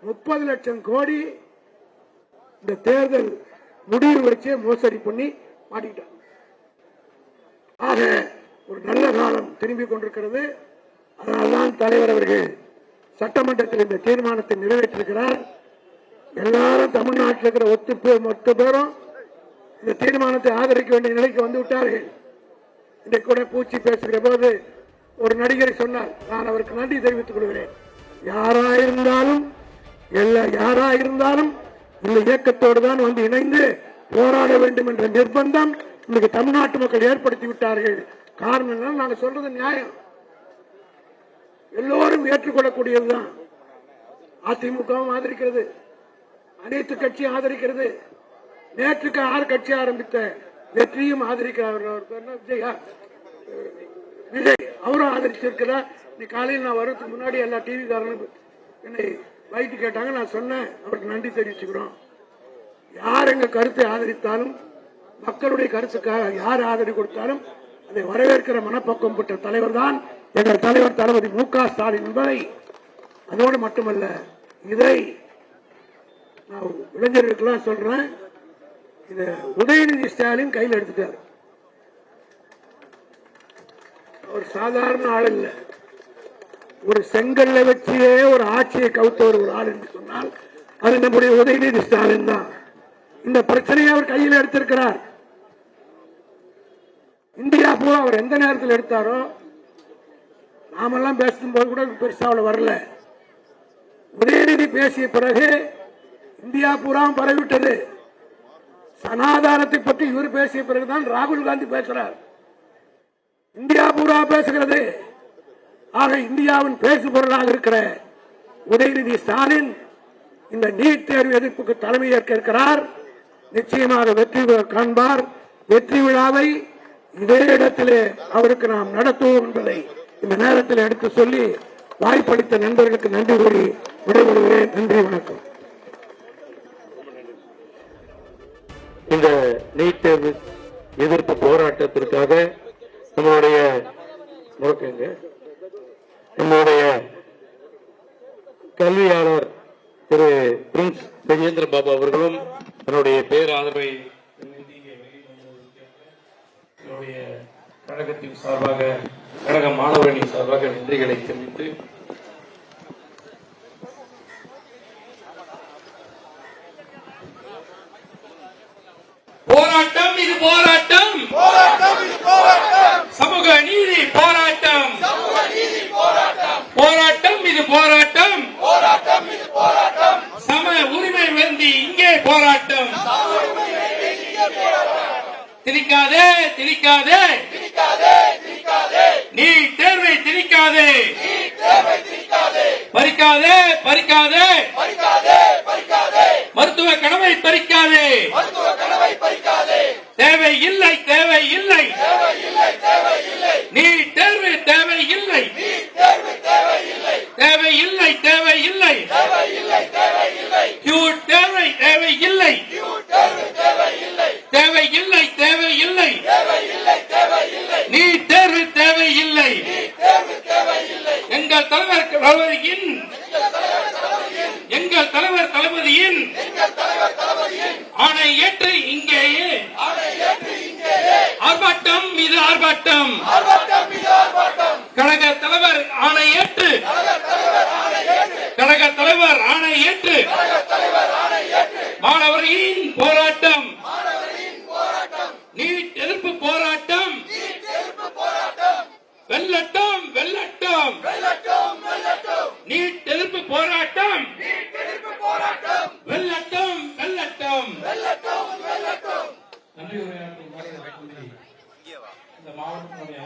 30 லட்சம் கோடி இந்த தேர்தல் முடிவு வச்சே மோசடி பண்ணி மாட்டிக்கிட்டாங்க. ஆக ஒரு நல்ல காலம் திரும்பிக் கொண்டிருக்கிறது. அதனால்தான் தலைவர் அவர்கள் சட்டமன்றத்தில் இந்த தீர்மானத்தை நிறைவேற்றிருக்கிறார். எல்லாரும் தமிழ்நாட்டில் இருக்கிற மொத்த பேரும் இந்த தீர்மானத்தை ஆதரிக்க வேண்டிய நிலைக்கு வந்து விட்டார்கள். இன்றைக்கு கூட பூச்சி பேசுகிற போது ஒரு நடிகரை சொன்னார், நான் அவருக்கு நன்றி தெரிவித்துக் கொள்கிறேன். யாராயிருந்தாலும் இந்த இயக்கத்தோடு தான் வந்து இணைந்து போராட வேண்டும் என்ற நிர்பந்தம் இன்னைக்கு தமிழ்நாட்டு மக்கள் ஏற்படுத்தி விட்டார்கள். காரணம் நாங்க சொல்றது நியாயம், எல்லோரும் ஏற்றுக்கொள்ளக்கூடியதுதான். அதிமுகவும் ஆதரிக்கிறது, அனைத்து கட்சியும் ஆதரிக்கிறது. நேற்றுக்கு 6 கட்சி ஆரம்பித்த வெற்றியும் ஆதரிக்கிறார். விஜய் அவரும் ஆதரிச்சிருக்கிறார். காலையில் நான் வர்றதுக்கு முன்னாடி எல்லா டிவி காரங்களும் என்னை வைத்து கேட்டாங்க. நான் சொன்னேன், அவருக்கு நன்றி தெரிவிச்சுக்கிறோம். யார் எங்க கருத்தை ஆதரித்தாலும், மக்களுடைய கருத்துக்காக யார் ஆதரவு கொடுத்தாலும் அதை வரவேற்கிற மனப்பக்குவம் பெற்ற தலைவர் தான் எங்கள் தலைவர் தளபதி மு.க. ஸ்டாலின் என்பதை அதோடு மட்டுமல்ல, இதை நான் இளைஞர்களுக்கெல்லாம் சொல்றேன், இதை உதயநிதி ஸ்டாலின் கையில் எடுத்துட்டார். ஒரு சாதாரண ஆள் இல்ல, ஒரு செங்கல்ல வச்சே ஒரு ஆட்சியை கவுத்த ஒரு ஆள் என்று சொன்னால் அது நம்முடைய உதயநிதி ஸ்டாலின் தான். இந்த பிரச்சனையை அவர் கையில் எடுத்திருக்கிறார். இந்தியா பூரா அவர் எந்த நேரத்தில் எடுத்தாரோ, நாமெல்லாம் பேசும்போது கூட பெருசா வரல. உதயநிதி பேசிய பிறகு இந்தியா பூரா பரவிவிட்டது. சனாதானத்தை பற்றி இவர் பேசிய பிறகுதான் ராகுல் காந்தி பேசுறார். இந்தியா பூரா பேசுகிறது. ஆக இந்தியாவின் பேசுபொருளாக இருக்கிற உதயநிதி ஸ்டாலின் இந்த நீட் தேர்வு எதிர்ப்புக்கு தலைமை ஏற்க இருக்கிறார். நிச்சயமாக வெற்றி காண்பார். வெற்றி விழாவை இதே இடத்திலே அவருக்கு நாம் நடத்துவோம் என்பதை இந்த நேரத்தில் எடுத்து சொல்லி வாய்ப்பளித்த நண்பர்களுக்கு நன்றி கூறி விடைபெறுகிறேன். நன்றி, வணக்கம். இந்த நீட் தேர்வு எதிர்ப்பு போராட்டத்திற்காக நம்மளுடைய கல்வியாளர் திரு பிரின்ஸ் கஜேந்திர பாபு அவர்களும் தன்னுடைய பேராதரவை கழகத்தின் சார்பாக, கழக மாணவர்களின் சார்பாக நன்றிகளை தெரிவித்து போராட்டம் இது போராட்டம், சமூக நீதி போராட்டம், போராட்டம் இது போராட்டம், சம உரிமை வேண்டி இங்கே போராட்டம். திணிக்காதே திணிக்காதே நீ தேர்வை திணிக்காதே, பறிக்காதே பறிக்காதே மருத்துவ கனவை பறிக்காதே. தேவை இல்லை தேவை இல்லை நீ தேர்வு தேவை இல்லை, தேவை இல்லை தேவை இல்லை தேர்வை தேவை இல்லை, தேவை இல்லை தேவை இல்லை நீ தேர்வு தேவை இல்லை. எங்கள் தலைவர் தளபதியின் ஆணை ஏற்று இங்கேயே ஆர்ப்பாட்டம் மீது ஆர்ப்பாட்டம், கழக தலைவர் ஆணை ஏற்று, கழக தலைவர் ஆணை ஏற்று மாணவர்களின் போராட்டம், நீட் எதிர்ப்பு போராட்டம் வெல்லட்டும் வெல்லட்டும், நீட் எதிர்ப்பு போராட்டம் வெல்லட்டும் வெல்லட்டும். நன்றி உரையாற்றும் இந்த மாவட்டத்தினுடைய